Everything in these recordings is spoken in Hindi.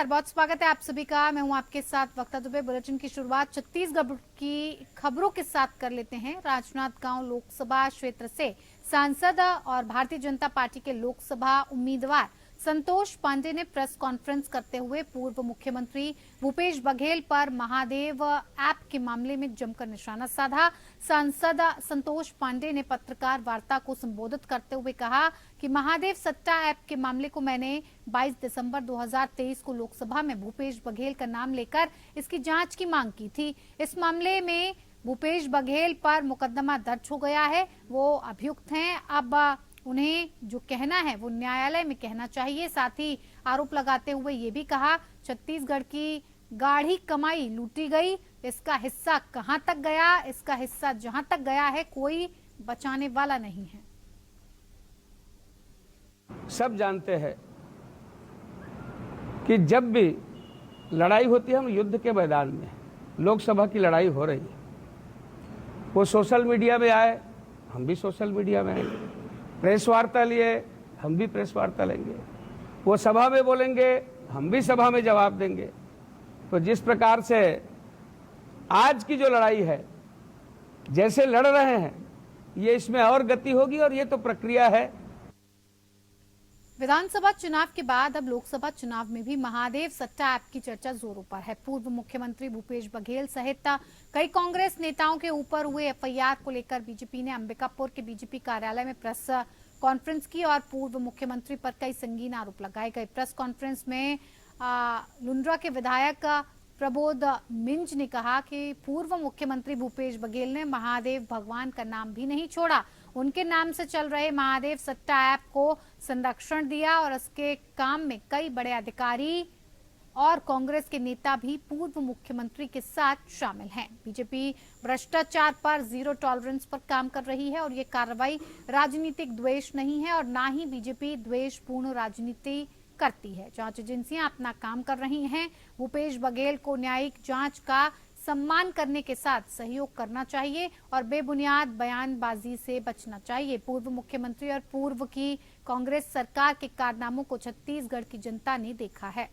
नमस्कार, बहुत स्वागत है आप सभी का। मैं हूं आपके साथ वक्ता दुबे। बुलेटिन की शुरुआत छत्तीसगढ़ की खबरों के साथ कर लेते हैं। राजनांदगांव लोकसभा क्षेत्र से सांसद और भारतीय जनता पार्टी के लोकसभा उम्मीदवार संतोष पांडे ने प्रेस कॉन्फ्रेंस करते हुए पूर्व मुख्यमंत्री भूपेश बघेल पर महादेव ऐप के मामले में जमकर निशाना साधा। सांसद संतोष पांडे ने पत्रकार वार्ता को संबोधित करते हुए कहा कि महादेव सट्टा ऐप के मामले को मैंने 22 दिसंबर 2023 को लोकसभा में भूपेश बघेल का नाम लेकर इसकी जांच की मांग की थी। इस मामले में भूपेश बघेल पर मुकदमा दर्ज हो गया है, वो अभियुक्त हैं। अब उन्हें जो कहना है वो न्यायालय में कहना चाहिए। साथ ही आरोप लगाते हुए ये भी कहा, छत्तीसगढ़ की गाढ़ी कमाई लूटी गई, इसका हिस्सा कहां तक गया, इसका हिस्सा जहां तक गया है कोई बचाने वाला नहीं है। सब जानते हैं कि जब भी लड़ाई होती है, हम युद्ध के मैदान में, लोकसभा की लड़ाई हो रही है, वो सोशल मीडिया में आए, हम भी सोशल मीडिया में आएंगे, प्रेस वार्ता लिए, हम भी प्रेस वार्ता लेंगे, वो सभा में बोलेंगे, हम भी सभा में जवाब देंगे। तो जिस प्रकार से आज की जो लड़ाई है, जैसे लड़ रहे हैं, ये इसमें और गति होगी और ये तो प्रक्रिया है। विधानसभा चुनाव के बाद अब लोकसभा चुनाव में भी महादेव सट्टा ऐप की चर्चा जोरों पर है। पूर्व मुख्यमंत्री भूपेश बघेल सहित कई कांग्रेस नेताओं के ऊपर हुए एफआईआर को लेकर बीजेपी ने अंबिकापुर के बीजेपी कार्यालय में प्रेस कॉन्फ्रेंस की और पूर्व मुख्यमंत्री पर कई संगीन आरोप लगाए गए। प्रेस कॉन्फ्रेंस में लुंड्रा के विधायक प्रबोध मिंज ने कहा कि पूर्व मुख्यमंत्री भूपेश बघेल ने महादेव भगवान का नाम भी नहीं छोड़ा, उनके नाम से चल रहे महादेव सट्टा ऐप को संरक्षण दिया और इसके काम में कई बड़े अधिकारी और कांग्रेस के नेता भी पूर्व मुख्यमंत्री के साथ शामिल हैं। बीजेपी भ्रष्टाचार पर जीरो टॉलरेंस पर काम कर रही है और ये कार्रवाई राजनीतिक द्वेष नहीं है और ना ही बीजेपी द्वेषपूर्ण राजनीति करती है। जांच एजेंसियां अपना काम कर रही हैं। भूपेश बघेल को न्यायिक जांच का सम्मान करने के साथ सहयोग करना चाहिए और बेबुनियाद बयानबाजी से बचना चाहिए। पूर्व मुख्यमंत्री और पूर्व की कांग्रेस सरकार के कारनामों को छत्तीसगढ़ की जनता ने देखा है।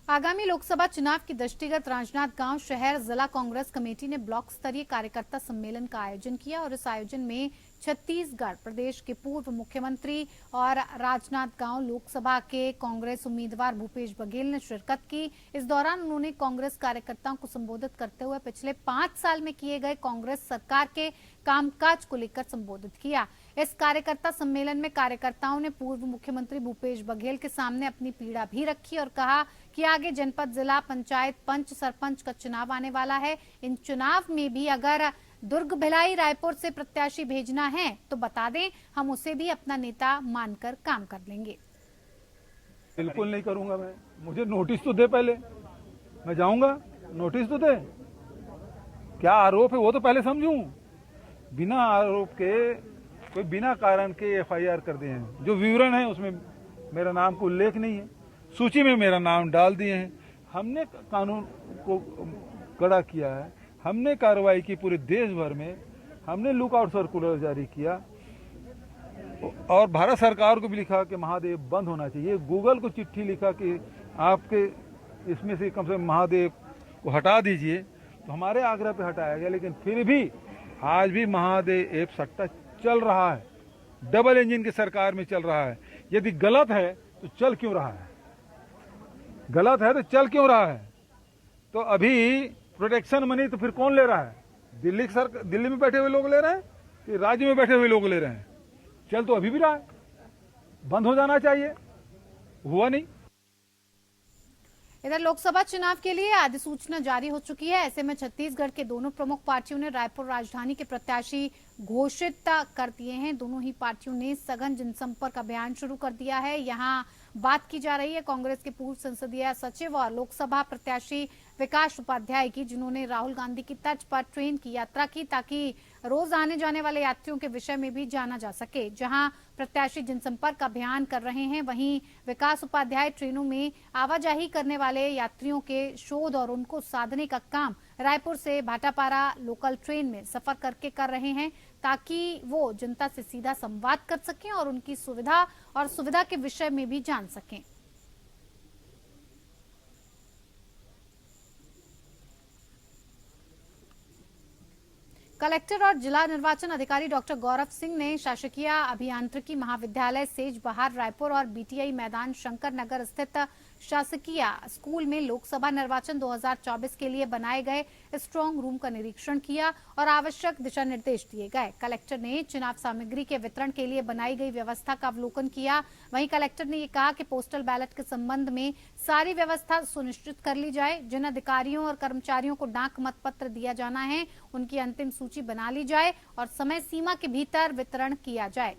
आगामी लोकसभा चुनाव की दृष्टिगत राजनांदगांव शहर जिला कांग्रेस कमेटी ने ब्लॉक स्तरीय कार्यकर्ता सम्मेलन का आयोजन किया और इस आयोजन में छत्तीसगढ़ प्रदेश के पूर्व मुख्यमंत्री और राजनांदगांव लोकसभा के कांग्रेस उम्मीदवार भूपेश बघेल ने शिरकत की। इस दौरान उन्होंने कांग्रेस कार्यकर्ताओं को संबोधित करते हुए पिछले 5 साल में किए गए कांग्रेस सरकार के कामकाज को लेकर संबोधित किया। इस कार्यकर्ता सम्मेलन में कार्यकर्ताओं ने पूर्व मुख्यमंत्री भूपेश बघेल के सामने अपनी पीड़ा भी रखी और कहा कि आगे जनपद, जिला पंचायत, पंच, सरपंच का चुनाव आने वाला है। इन चुनाव में भी अगर दुर्ग, भिलाई, रायपुर से प्रत्याशी भेजना है तो बता दें, हम उसे भी अपना नेता मानकर काम कर लेंगे। बिल्कुल नहीं करूंगा मैं, मुझे नोटिस तो दे, पहले मैं जाऊंगा, नोटिस तो दे, क्या आरोप है वो तो पहले समझूं। बिना आरोप के, कोई बिना कारण के एफआईआर कर दिए हैं, जो विवरण है उसमें मेरा नाम को उल्लेख नहीं है, सूची में मेरा नाम डाल दिए हैं। हमने कानून को कड़ा किया है, हमने कार्रवाई की पूरे देश भर में, हमने लुकआउट सर्कुलर जारी किया और भारत सरकार को भी लिखा कि महादेव बंद होना चाहिए। गूगल को चिट्ठी लिखा कि आपके इसमें से कम से कम महादेव को हटा दीजिए, तो हमारे आग्रह पे हटाया गया, लेकिन फिर भी आज भी महादेव ऐप सट्टा चल रहा है, डबल इंजन की सरकार में चल रहा है। यदि गलत है तो चल क्यों रहा है, गलत है तो चल क्यों रहा है? तो अभी प्रोटेक्शन मनी तो फिर कौन ले रहा है? दिल्ली में बैठे हुए लोग ले रहे हैं कि राज्य में बैठे हुए लोग ले रहे हैं? चल तो अभी भी रहा है, बंद हो जाना चाहिए, हुआ नहीं। इधर लोकसभा चुनाव के लिए अधिसूचना जारी हो चुकी है। ऐसे में छत्तीसगढ़ के दोनों प्रमुख पार्टियों ने रायपुर राजधानी के प्रत्याशी घोषित कर दिए हैं। दोनों ही पार्टियों ने सघन जनसंपर्क अभियान शुरू कर दिया है। यहां बात की जा रही है कांग्रेस के पूर्व संसदीय सचिव और लोकसभा प्रत्याशी विकास उपाध्याय की, जिन्होंने राहुल गांधी की तर्ज पर ट्रेन की यात्रा की ताकि रोज आने जाने वाले यात्रियों के विषय में भी जाना जा सके। जहां प्रत्याशी जनसंपर्क अभियान कर रहे हैं, वहीं विकास उपाध्याय ट्रेनों में आवाजाही करने वाले यात्रियों के शोध और उनको साधने का काम रायपुर से भाटापारा लोकल ट्रेन में सफर करके कर रहे हैं ताकि वो जनता से सीधा संवाद कर सकें और उनकी सुविधा के विषय में भी जान सकें। कलेक्टर और जिला निर्वाचन अधिकारी डॉक्टर गौरव सिंह ने शासकीय अभियांत्रिकी महाविद्यालय सेज बहार रायपुर और बीटीआई मैदान शंकर नगर स्थित शासकीय स्कूल में लोकसभा निर्वाचन 2024 के लिए बनाए गए स्ट्रांग रूम का निरीक्षण किया और आवश्यक दिशा निर्देश दिए गए। कलेक्टर ने चुनाव सामग्री के वितरण के लिए बनाई गई व्यवस्था का अवलोकन किया। वहीं कलेक्टर ने ये कहा कि पोस्टल बैलेट के संबंध में सारी व्यवस्था सुनिश्चित कर ली जाए। जिन अधिकारियों और कर्मचारियों को डाक मतपत्र दिया जाना है, उनकी अंतिम सूची बना ली जाए और समय सीमा के भीतर वितरण किया जाए।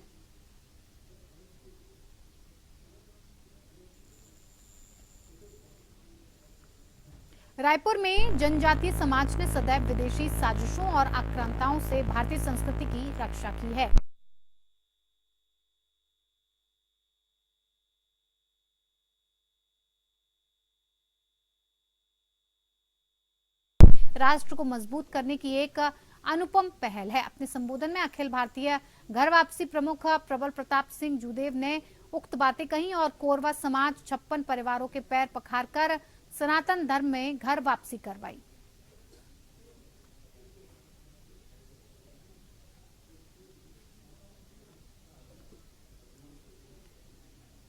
रायपुर में जनजातीय समाज ने सदैव विदेशी साजिशों और आक्रांताओं से भारतीय संस्कृति की रक्षा की है। राष्ट्र को मजबूत करने की एक अनुपम पहल है। अपने संबोधन में अखिल भारतीय घर वापसी प्रमुख प्रबल प्रताप सिंह जूदेव ने उक्त बातें कही और कोरवा समाज 56 परिवारों के पैर पखारकर सनातन धर्म में घर वापसी करवाई।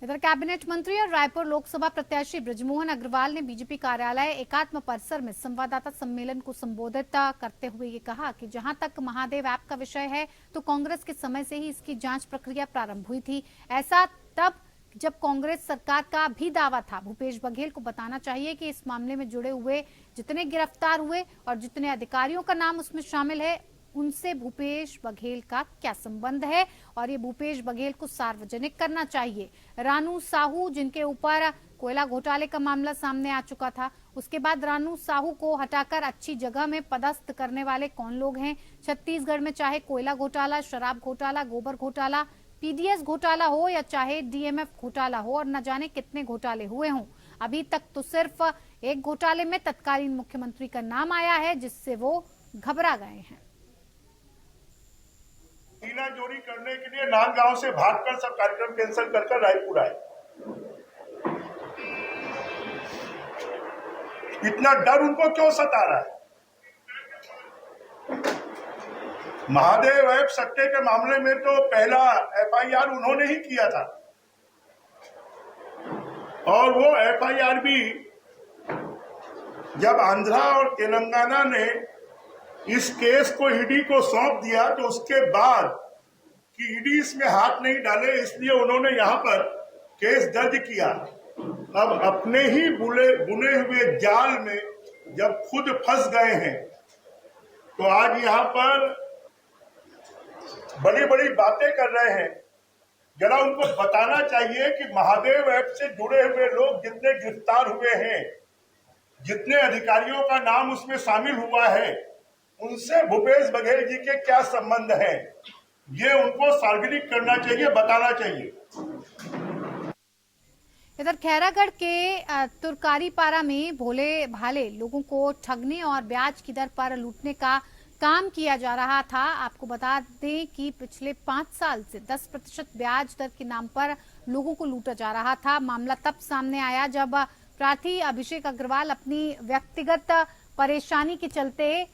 इधर कैबिनेट मंत्री और रायपुर लोकसभा प्रत्याशी बृजमोहन अग्रवाल ने बीजेपी कार्यालय एकात्म परिसर में संवाददाता सम्मेलन को संबोधित करते हुए ये कहा कि जहां तक महादेव ऐप का विषय है तो कांग्रेस के समय से ही इसकी जांच प्रक्रिया प्रारंभ हुई थी। ऐसा तब जब कांग्रेस सरकार का भी दावा था। भूपेश बघेल को बताना चाहिए कि इस मामले में जुड़े हुए जितने गिरफ्तार हुए और जितने अधिकारियों का नाम उसमें शामिल है, उनसे भूपेश बघेल का क्या संबंध है और ये भूपेश बघेल को सार्वजनिक करना चाहिए। रानू साहू, जिनके ऊपर कोयला घोटाले का मामला सामने आ चुका था, उसके बाद रानू साहू को हटाकर अच्छी जगह में पदस्थ करने वाले कौन लोग हैं। छत्तीसगढ़ में चाहे कोयला घोटाला, शराब घोटाला, गोबर घोटाला, पीडीएस घोटाला हो या चाहे डीएमएफ घोटाला हो और न जाने कितने घोटाले हुए हों, अभी तक तो सिर्फ एक घोटाले में तत्कालीन मुख्यमंत्री का नाम आया है, जिससे वो घबरा गए हैं। हीना चोरी करने के लिए नांदगांव से भागकर सब कार्यक्रम कैंसिल कर रायपुर आए। इतना डर उनको क्यों सता रहा है? महादेव ऐप सट्टे के मामले में तो पहला एफआईआर उन्होंने ही किया था और वो एफआईआर भी जब आंध्रा और तेलंगाना ने इस केस को ईडी को सौंप दिया तो उसके बाद कि ईडी इसमें हाथ नहीं डाले, इसलिए उन्होंने यहां पर केस दर्ज किया। अब अपने ही बुने हुए जाल में जब खुद फंस गए हैं तो आज यहां पर बड़ी बड़ी बातें कर रहे हैं। जरा उनको बताना चाहिए कि महादेव ऐप से जुड़े हुए लोग जितने गिरफ्तार हुए हैं, जितने अधिकारियों का नाम उसमें शामिल हुआ है, उनसे भूपेश बघेल जी के क्या संबंध है, ये उनको सार्वजनिक करना चाहिए, बताना चाहिए। इधर खैरागढ़ के तुरकारीपारा में भोले भाले लोगों को ठगने और ब्याज की दर पर लूटने का काम किया जा रहा था। आपको बता दें कि पिछले 5 साल से 10% ब्याज दर के नाम पर लोगों को लूटा जा रहा था। मामला तब सामने आया जब प्रार्थी अभिषेक अग्रवाल अपनी व्यक्तिगत परेशानी के चलते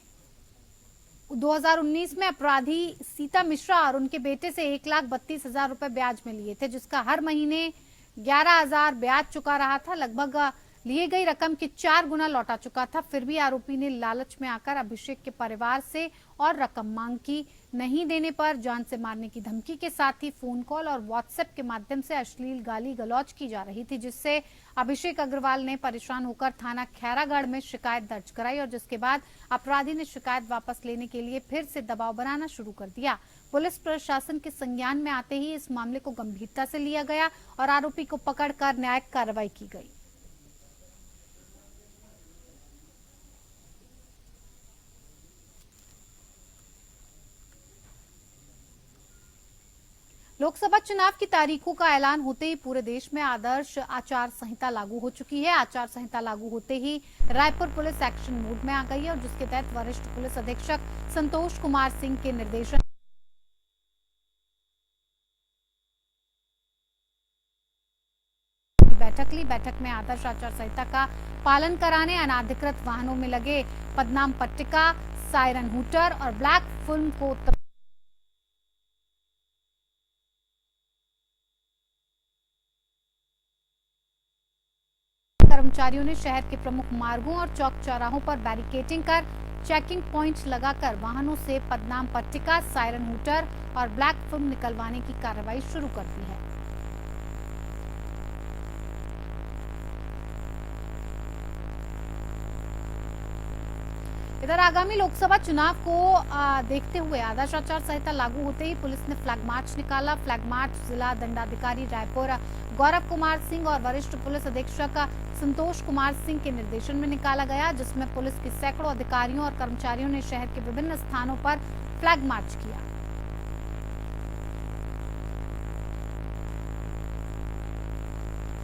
2019 में अपराधी सीता मिश्रा और उनके बेटे से 1,32,000 रुपए ब्याज में लिए थे, जिसका हर महीने 11,000 ब्याज चुका रहा था। लगभग लिए गई रकम की 4 गुना लौटा चुका था। फिर भी आरोपी ने लालच में आकर अभिषेक के परिवार से और रकम मांग की। नहीं देने पर जान से मारने की धमकी के साथ ही फोन कॉल और व्हाट्सएप के माध्यम से अश्लील गाली गलौज की जा रही थी, जिससे अभिषेक अग्रवाल ने परेशान होकर थाना खैरागढ़ में शिकायत दर्ज कराई और जिसके बाद अपराधी ने शिकायत वापस लेने के लिए फिर से दबाव बनाना शुरू कर दिया। पुलिस प्रशासन के संज्ञान में आते ही इस मामले को गंभीरता से लिया गया और आरोपी को पकड़कर न्यायिक कार्रवाई की गई। लोकसभा चुनाव की तारीखों का ऐलान होते ही पूरे देश में आदर्श आचार संहिता लागू हो चुकी है। आचार संहिता लागू होते ही रायपुर पुलिस एक्शन मोड में आ गई है और जिसके तहत वरिष्ठ पुलिस अधीक्षक संतोष कुमार सिंह के निर्देशन बैठक ली। बैठक में आदर्श आचार संहिता का पालन कराने, अनाधिकृत वाहनों में लगे पदनाम पट्टिका, सायरन हूटर और ब्लैक फिल्म को कर्मचारियों ने शहर के प्रमुख मार्गों और चौक चौराहों पर बैरिकेडिंग कर चेकिंग पॉइंट्स लगाकर वाहनों से पदनाम पट्टिका, सायरन हूटर और ब्लैक फिल्म निकलवाने की कार्रवाई शुरू कर दी है। इधर आगामी लोकसभा चुनाव को देखते हुए आदर्श आचार संहिता लागू होते ही पुलिस ने फ्लैग मार्च निकाला। फ्लैग मार्च जिला दंडाधिकारी रायपुर गौरव कुमार सिंह और वरिष्ठ पुलिस अधीक्षक संतोष कुमार सिंह के निर्देशन में निकाला गया, जिसमें पुलिस के सैकड़ों अधिकारियों और कर्मचारियों ने शहर के विभिन्न स्थानों पर फ्लैग मार्च किया।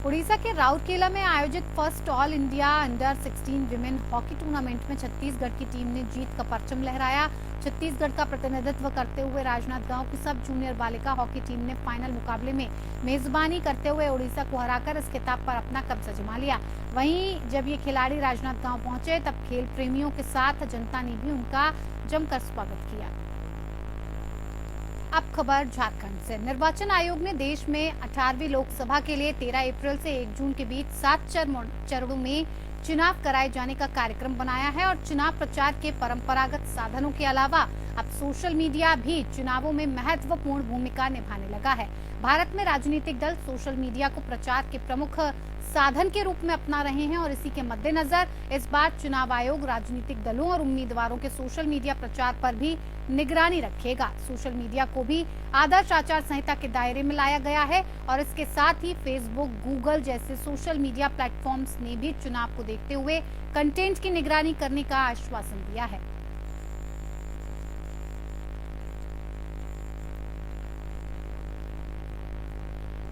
उड़ीसा के राउरकेला में आयोजित first all India under 16 women hockey tournament में छत्तीसगढ़ की टीम ने जीत का परचम लहराया। छत्तीसगढ़ का प्रतिनिधित्व करते हुए राजनांदगांव की सब जूनियर बालिका हॉकी टीम ने फाइनल मुकाबले में मेजबानी करते हुए उड़ीसा को हराकर इस खिताब पर अपना कब्जा जमा लिया। वहीं जब ये खिलाड़ी राजनांदगांव पहुंचे तब खेल प्रेमियों के साथ जनता ने भी उनका जमकर स्वागत किया। अब खबर झारखंड से। निर्वाचन आयोग ने देश में 18वीं लोकसभा के लिए 13 अप्रैल से 1 जून के बीच 7 चरणों में चुनाव कराए जाने का कार्यक्रम बनाया है और चुनाव प्रचार के परंपरागत साधनों के अलावा अब सोशल मीडिया भी चुनावों में महत्वपूर्ण भूमिका निभाने लगा है। भारत में राजनीतिक दल सोशल मीडिया को प्रचार के प्रमुख साधन के रूप में अपना रहे हैं और इसी के मद्देनजर इस बार चुनाव आयोग राजनीतिक दलों और उम्मीदवारों के सोशल मीडिया प्रचार पर भी निगरानी रखेगा। सोशल मीडिया को भी आदर्श आचार संहिता के दायरे में लाया गया है और इसके साथ ही फेसबुक, गूगल जैसे सोशल मीडिया प्लेटफॉर्म्स ने भी चुनाव को देखते हुए कंटेंट की निगरानी करने का आश्वासन दिया है।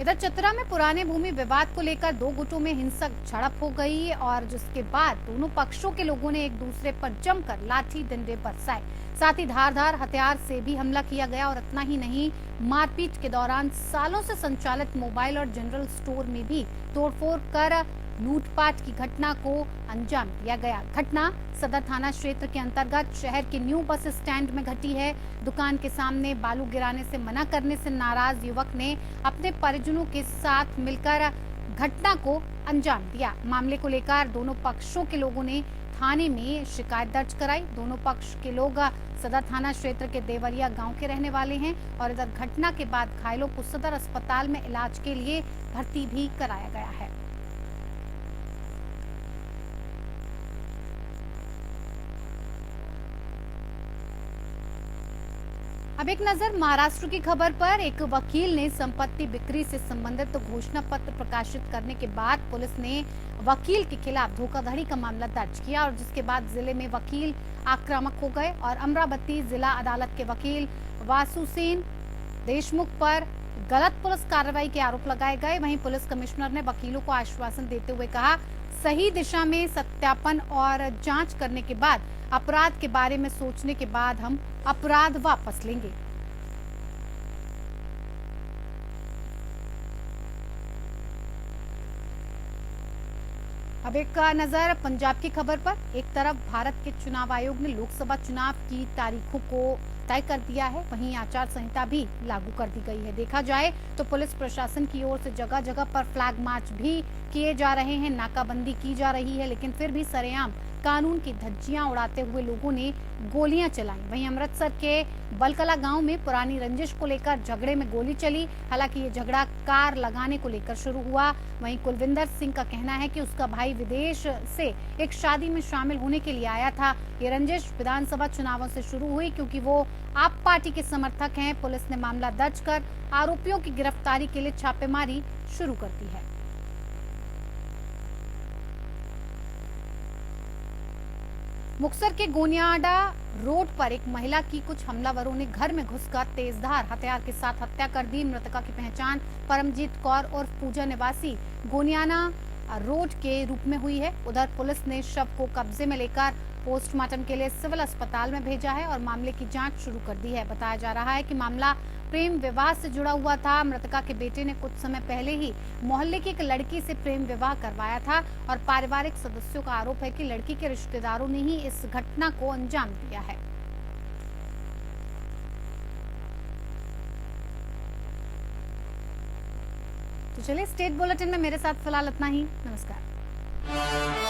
इधर चतरा में पुराने भूमि विवाद को लेकर 2 गुटों में हिंसक झड़प हो गई और जिसके बाद दोनों पक्षों के लोगों ने एक दूसरे पर जमकर लाठी डंडे बरसाए। साथ ही धारदार हथियार से भी हमला किया गया और इतना ही नहीं, मारपीट के दौरान सालों से संचालित मोबाइल और जनरल स्टोर में भी तोड़फोड़ कर लूटपाट की घटना को अंजाम दिया गया। घटना सदर थाना क्षेत्र के अंतर्गत शहर के न्यू बस स्टैंड में घटी है। दुकान के सामने बालू गिराने से मना करने से नाराज युवक ने अपने परिजनों के साथ मिलकर घटना को अंजाम दिया। मामले को लेकर दोनों पक्षों के लोगों ने थाने में शिकायत दर्ज कराई। दोनों पक्ष के लोग सदर थाना क्षेत्र के देवरिया गांव के रहने वाले हैं और इधर घटना के बाद घायलों को सदर अस्पताल में इलाज के लिए भर्ती भी कराया गया है। अब एक नजर महाराष्ट्र की खबर पर। एक वकील ने संपत्ति बिक्री से संबंधित घोषणा पत्र प्रकाशित करने के बाद पुलिस ने वकील के खिलाफ धोखाधड़ी का मामला दर्ज किया और जिसके बाद जिले में वकील आक्रामक हो गए और अमरावती जिला अदालत के वकील वासुसेन देशमुख पर गलत पुलिस कार्रवाई के आरोप लगाए गए। वहीं पुलिस कमिश्नर ने वकीलों को आश्वासन देते हुए कहा, सही दिशा में सत्यापन और जांच करने के बाद अपराध के बारे में सोचने के बाद हम अपराध वापस लेंगे। अब एक नजर पंजाब की खबर पर। एक तरफ भारत के चुनाव आयोग ने लोकसभा चुनाव की तारीखों को तय कर दिया है, वहीं आचार संहिता भी लागू कर दी गई है। देखा जाए तो पुलिस प्रशासन की ओर से जगह जगह पर फ्लैग मार्च भी किए जा रहे हैं, नाकाबंदी की जा रही है, लेकिन फिर भी सरेआम कानून की धज्जियां उड़ाते हुए लोगों ने गोलियां चलाई। वहीं अमृतसर के बलकला गांव में पुरानी रंजिश को लेकर झगड़े में गोली चली। हालांकि ये झगड़ा कार लगाने को लेकर शुरू हुआ। वहीं कुलविंदर सिंह का कहना है कि उसका भाई विदेश से एक शादी में शामिल होने के लिए आया था। ये रंजिश विधानसभा चुनावों से शुरू हुई क्योंकि वो आप पार्टी के समर्थक हैं। पुलिस ने मामला दर्ज कर आरोपियों की गिरफ्तारी के लिए छापेमारी शुरू कर दी है। मुक्तसर के गोनियाडा रोड पर एक महिला की कुछ हमलावरों ने घर में घुसकर तेजधार हथियार के साथ हत्या कर दी। मृतका की पहचान परमजीत कौर और पूजा निवासी गोनियाना रोड के रूप में हुई है। उधर पुलिस ने शव को कब्जे में लेकर पोस्टमार्टम के लिए सिविल अस्पताल में भेजा है और मामले की जांच शुरू कर दी है। बताया जा रहा है कि मामला प्रेम विवाह से जुड़ा हुआ था। मृतका के बेटे ने कुछ समय पहले ही मोहल्ले की एक लड़की से प्रेम विवाह करवाया था और पारिवारिक सदस्यों का आरोप है कि लड़की के रिश्तेदारों ने ही इस घटना को अंजाम दिया है। तो चलिए, स्टेट बुलेटिन में मेरे साथ फिलहाल इतना ही। नमस्कार।